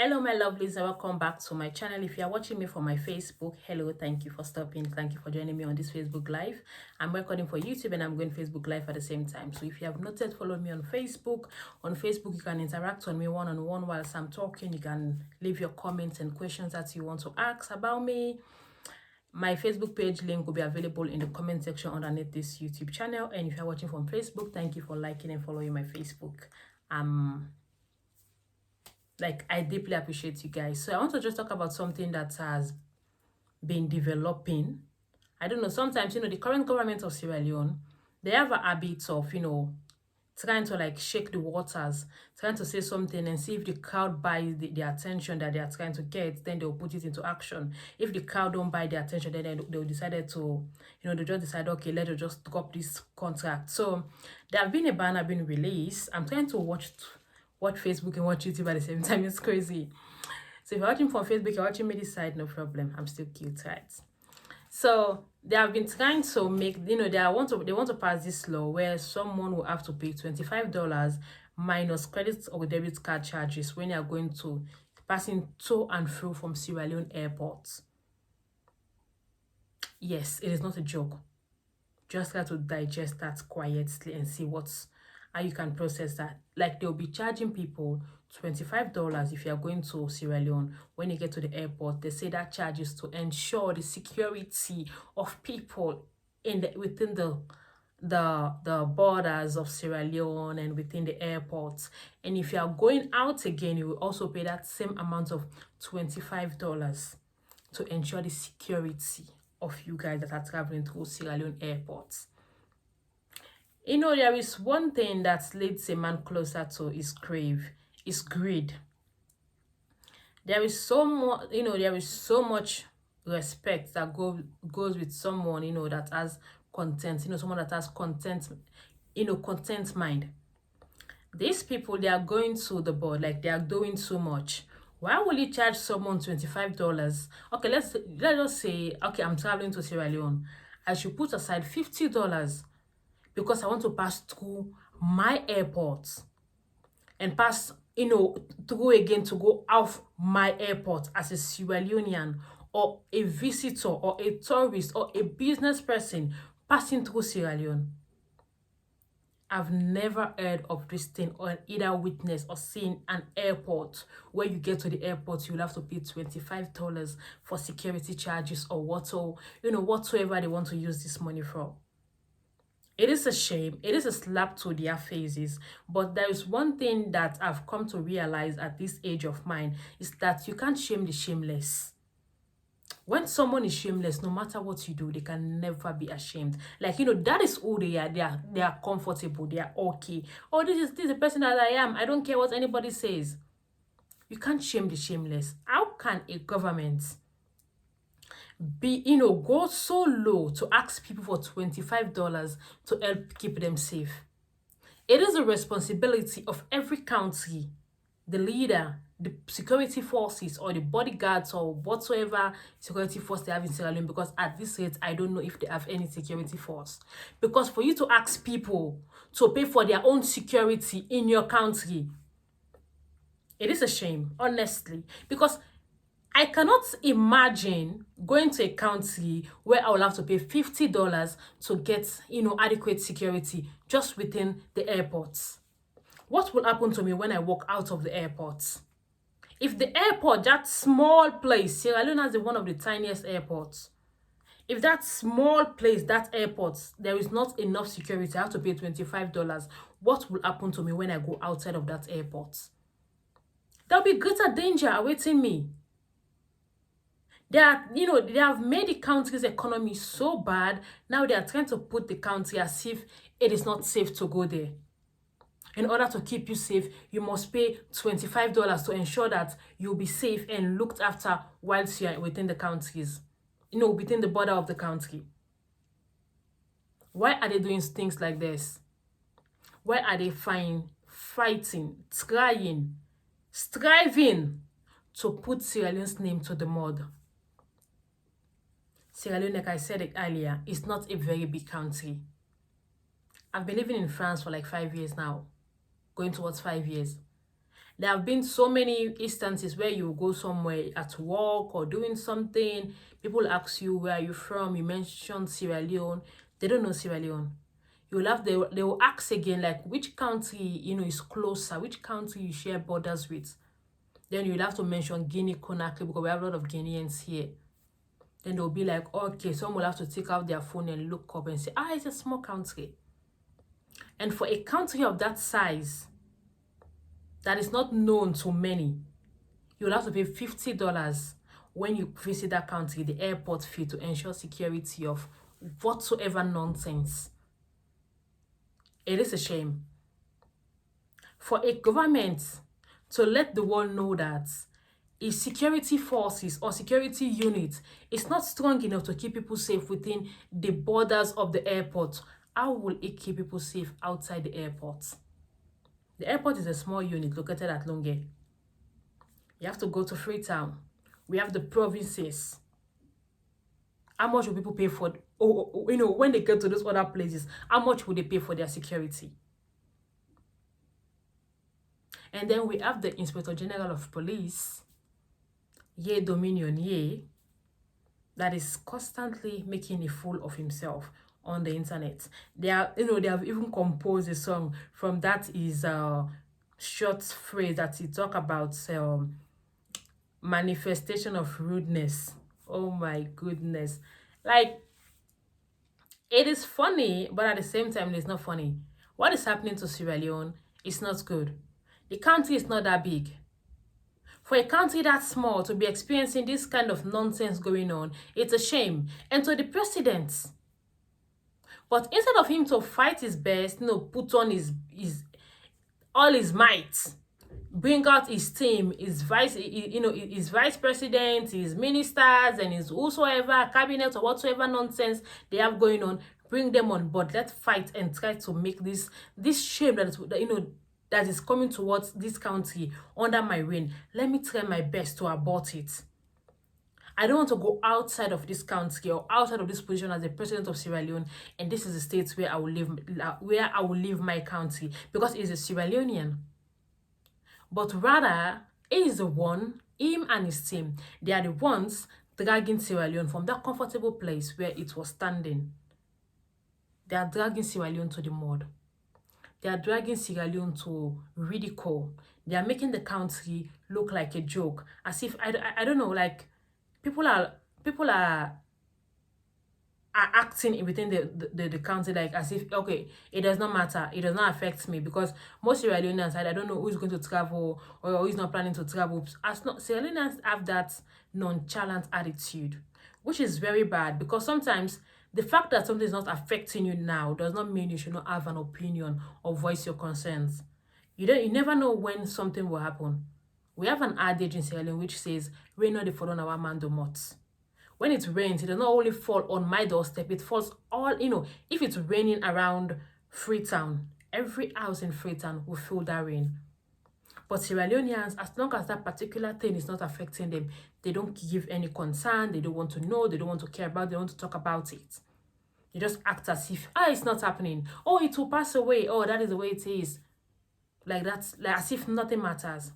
Hello my lovelies and welcome back to my channel. If you are watching me from my Facebook, hello, thank you for stopping, thank you for joining me on this Facebook live. I'm recording for YouTube and I'm going Facebook live at the same time. So if you have not yet followed me on Facebook you can interact on me one-on-one whilst I'm talking. You can leave your comments and questions that you want to ask about me. My Facebook page link will be available in the comment section underneath this YouTube channel. And if you're watching from Facebook, thank you for liking and following my Facebook. I deeply appreciate you guys. So I want to just talk about something that has been developing. I don't know, sometimes, the current government of Sierra Leone, they have a habit of, trying to shake the waters, trying to say something and see if the crowd buys the attention that they are trying to get, then they'll put it into action. If the crowd don't buy the attention, then they'll decide to, they just decide, okay, let's just drop this contract. So there have been a banner being released. I'm trying to watch Facebook and watch YouTube at the same time. It's crazy. So if you're watching from Facebook, you're watching me this side, no problem. I'm still cute, right? So they have been trying to make, they want to pass this law where someone will have to pay $25 minus credit or debit card charges when you're going to passing to and through from Sierra Leone Airport. Yes, it is not a joke. Just try to digest that quietly and see how you can process that. Like, they'll be charging people $25 if you're going to Sierra Leone. When you get to the airport, they say that charge is to ensure the security of people within the borders of Sierra Leone and within the airports. And if you are going out again, you will also pay that same amount of $25 to ensure the security of you guys that are traveling through Sierra Leone airports. There is one thing that leads a man closer to his grave, is greed. There is so much respect that goes with someone, that has content, someone that has content mind. These people, they are going to the board, like they are doing so much. Why will you charge someone $25? Okay, let's just say, okay, I'm traveling to Sierra Leone. I should put aside $50 because I want to pass through my airport and pass, through again to go off my airport as a Sierra Leonean or a visitor or a tourist or a business person passing through Sierra Leone. I've never heard of this thing or either witnessed or seen an airport where you get to the airport, you'll have to pay $25 for security charges or whatsoever they want to use this money for. It is a shame. It is a slap to their faces. But there is one thing that I've come to realize at this age of mine is that you can't shame the shameless. When someone is shameless, no matter what you do, they can never be ashamed. That is who they are. They are comfortable. They are okay. Oh, this is the person that I am. I don't care what anybody says. You can't shame the shameless. How can a government go so low to ask people for $25 to help keep them safe? It is a responsibility of every country, the leader, the security forces, or the bodyguards, or whatsoever security force they have in Sierra Leone, because at this rate, I don't know if they have any security force. Because for you to ask people to pay for their own security in your country, it is a shame, honestly, because I cannot imagine going to a country where I will have to pay $50 to get, adequate security just within the airports. What will happen to me when I walk out of the airport? If the airport, that small place, Sierra Leone has one of the tiniest airports. If that small place, that airport, there is not enough security, I have to pay $25. What will happen to me when I go outside of that airport? There'll be greater danger awaiting me. They have made the country's economy so bad. Now they are trying to put the country as if it is not safe to go there. In order to keep you safe, you must pay $25 to ensure that you'll be safe and looked after whilst you're within the countries, within the border of the country. Why are they doing things like this? Why are they fighting, trying, striving to put Sierra Leone's name to the mud? Sierra Leone, like I said it earlier, is not a very big country. I've been living in France for like 5 years now, going towards 5 years. There have been so many instances where you go somewhere at work or doing something, people ask you, where are you from? You mentioned Sierra Leone. They don't know Sierra Leone. They will ask again, like, which country, is closer, which country you share borders with. Then you'll have to mention Guinea Conakry, because we have a lot of Guineans here. Then they'll be like, okay, some will have to take out their phone and look up and say, it's a small country. And for a country of that size, that is not known to many, you'll have to pay $50 when you visit that country, the airport fee, to ensure security of whatsoever nonsense. It is a shame. For a government to let the world know that its security forces or security unit is not strong enough to keep people safe within the borders of the airport, how will it keep people safe outside the airport? The airport is a small unit located at Longe. You have to go to Freetown. We have the provinces. How much will people pay for, when they get to those other places, how much will they pay for their security? And then we have the Inspector General of Police, Ye Dominion Ye, that is constantly making a fool of himself on the internet. They have even composed a song from that is short phrase that he talk about manifestation of rudeness. Oh my goodness. Like, it is funny, but at the same time, it's not funny. What is happening to Sierra Leone is not good. The country is not that big. For a country that small to be experiencing this kind of nonsense going on, it's a shame. And to the president. But instead of him to fight his best, put on his all his might, bring out his team, his vice president, his ministers, and his whosoever cabinet or whatsoever nonsense they have going on, bring them on board. Let's fight and try to make this shame that is coming towards this country under my reign. Let me try my best to abort it. I don't want to go outside of this country or outside of this position as the president of Sierra Leone, and this is the state where I will leave my country, because he's a Sierra Leonean. But rather, him and his team, they are the ones dragging Sierra Leone from that comfortable place where it was standing. They are dragging Sierra Leone to the mud. They are dragging Sierra Leone to ridicule. They are making the country look like a joke, as if I don't know, like people are acting within the country like as if, okay, it does not matter, it does not affect me, because most Sierra Leoneans, I don't know who's going to travel or who's not planning to travel. Sierra Leoneans have that nonchalant attitude, which is very bad, because sometimes the fact that something is not affecting you now does not mean you should not have an opinion or voice your concerns. You never know when something will happen. We have an adage in Sierra Leone which says, rain not the fall on our man do not. When it rains, it does not only fall on my doorstep, it falls all, if it's raining around Freetown, every house in Freetown will feel that rain. But Sierra Leoneans, as long as that particular thing is not affecting them, they don't give any concern, they don't want to know, they don't want to care about, they don't want to talk about it. They just act as if, it's not happening. Oh, it will pass away. Oh, that is the way it is. Like that's like as if nothing matters.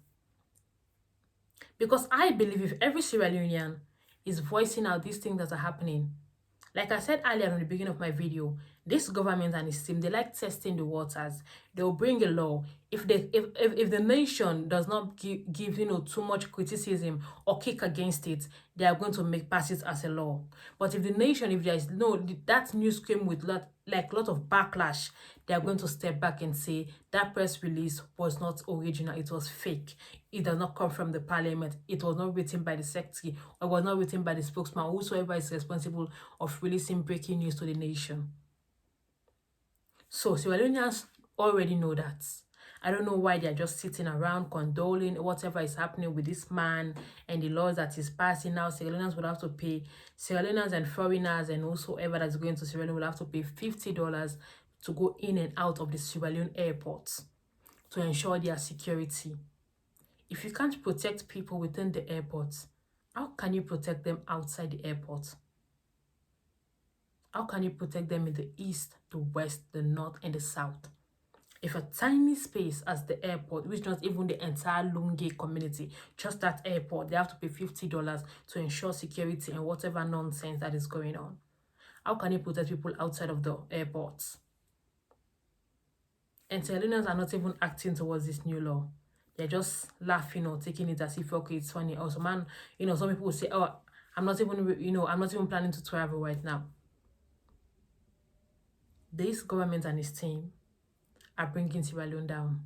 Because I believe if every Sierra Leonean is voicing out these things that are happening, like I said earlier in the beginning of my video, this government and its team, they like testing the waters. They'll bring a law. If the nation does not give too much criticism or kick against it, they are going to pass it as a law. But if there is that news came with lot of backlash, they are going to step back and say that press release was not original, it was fake, it does not come from the parliament, it was not written by the secretary, or was not written by the spokesman, whosoever is responsible of releasing breaking news to the nation. So Sierra Leoneans already know that. I don't know why they're just sitting around condoling whatever is happening with this man and the laws that is passing now. Sierra Leoneans will have to pay, Sierra Leoneans and foreigners and whosoever that's going to Sierra Leone will have to pay $50 to go in and out of the Sierra Leone airports to ensure their security. If you can't protect people within the airports, how can you protect them outside the airport? How can you protect them in the east, the west, the north, and the south? If a tiny space as the airport, which not even the entire Lunge community, just that airport, they have to pay $50 to ensure security and whatever nonsense that is going on. How can you protect people outside of the airports? And Sierra Leoneans are not even acting towards this new law. They're just laughing or taking it as if, okay, it's funny. Also, man, some people will say, oh, I'm not even planning to travel right now. This government and his team are bringing Sierra Leone down.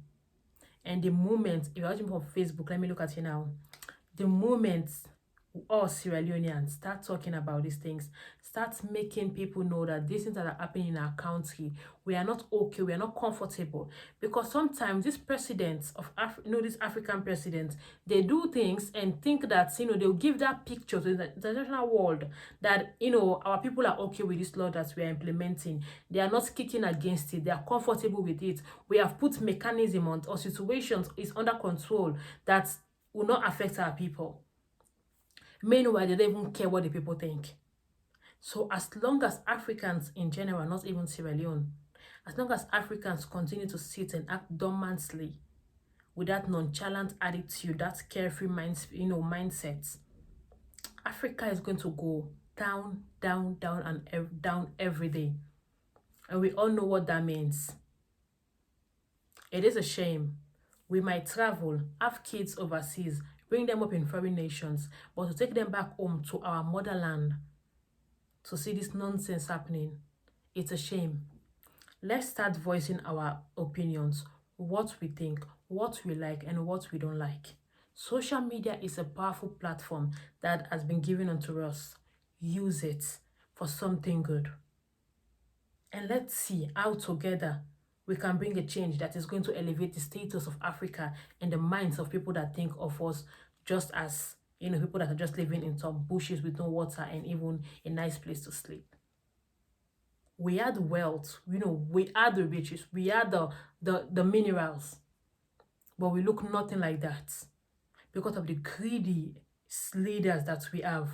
And the moment, if you're watching from Facebook, let me look at you now. The moment us Sierra Leoneans start talking about these things, start making people know that these things that are happening in our country, we are not okay, we are not comfortable. Because sometimes these presidents of these African presidents, they do things and think that they'll give that picture to the international world that our people are okay with this law that we are implementing. They are not kicking against it, they are comfortable with it. We have put mechanism on or situations is under control that will not affect our people. Meanwhile, they don't even care what the people think. So as long as Africans in general, not even Sierra Leone, as long as Africans continue to sit and act dormantly with that nonchalant attitude, that carefree mindset, Africa is going to go down, down, down, and down every day. And we all know what that means. It is a shame. We might travel, have kids overseas, bring them up in foreign nations, but to take them back home to our motherland to see this nonsense happening, it's a shame. Let's start voicing our opinions, what we think, what we like, and what we don't like. Social media is a powerful platform that has been given unto us. Use it for something good. And let's see how together we can bring a change that is going to elevate the status of Africa and the minds of people that think of us just as, people that are just living in some bushes with no water and even a nice place to sleep. We are the wealth, we are the riches, we are the minerals, but we look nothing like that because of the greedy leaders that we have.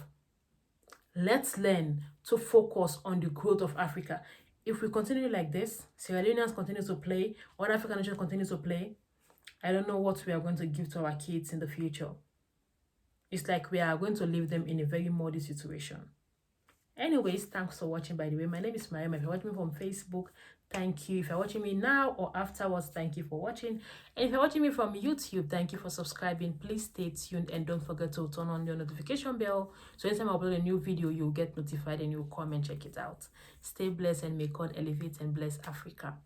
Let's learn to focus on the growth of Africa. If we continue like this, Sierra Leoneans continue to play, other African nations continue to play, I don't know what we are going to give to our kids in the future. It's like we are going to leave them in a very muddy situation. Anyways, thanks for watching, by the way. My name is Mariam. If you're watching me from Facebook, thank you. If you're watching me now or afterwards, thank you for watching. And if you're watching me from YouTube, thank you for subscribing. Please stay tuned and don't forget to turn on your notification bell so anytime I upload a new video, you'll get notified and you'll come and check it out. Stay blessed and may God elevate and bless Africa.